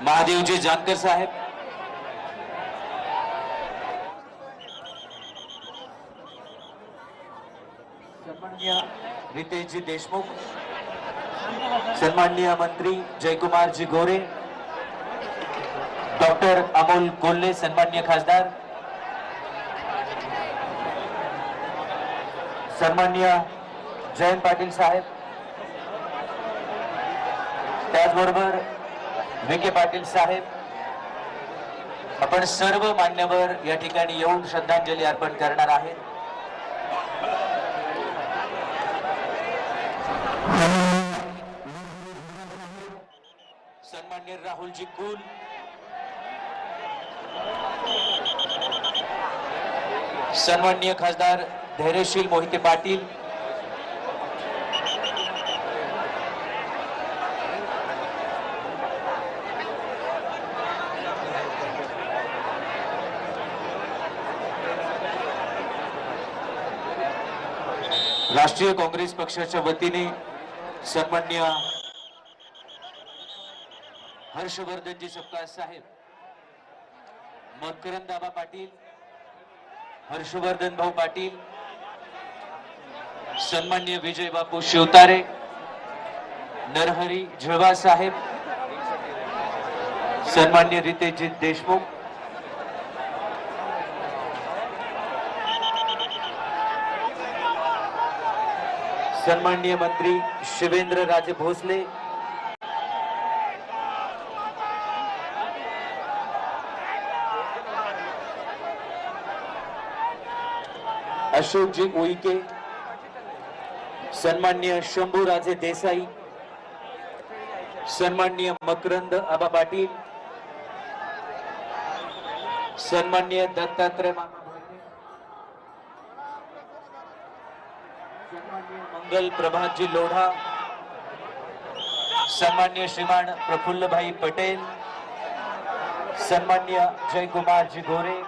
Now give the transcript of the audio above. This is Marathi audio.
महादेवजी जानकर साहेब, सन्माननीय रितेशजी देशमुख, सन्माननीय मंत्री जयकुमार जी गोरे, डॉक्टर अमोल कोल्हे, सन्माननीय खासदार, सन्माननीय जयंत पाटील साहेब, त्याचबरोबर विखे पाटील साहेब, आपण सर्व मान्यवर या ठिकाणी येऊन श्रद्धांजली अर्पण करणार आहेत। सन्माननीय राहुलजी कुल, सन्माननीय खासदार धैर्यशील मोहिते पाटील, राष्ट्रीय काँग्रेस पक्षाच्या वतीने सन्माननीय हर्षवर्धनजी सपकाळ साहेब, मकरंद आबा पाटील, हर्षवर्धन भाऊ पाटील, सन्माननीय विजय बापू शिवतारे, नरहरी झिळवा साहेब, सन्माननीय रितेशजी देशमुख, सन्माननीय मंत्री शिवेंद्र राजे भोसले, अशोकजी उईके, सन्माननीय शंभू राजे देसाई, सन्माननीय मकरंद आबा पाटील, सन्माननीय दत्तात्रय मामा, सन्माननीय मंगल प्रभातजी लोढ़ा, सन्माननीय श्रीमान प्रफुल्ल भाई पटेल, सन्माननीय जयकुमार जी गोरे,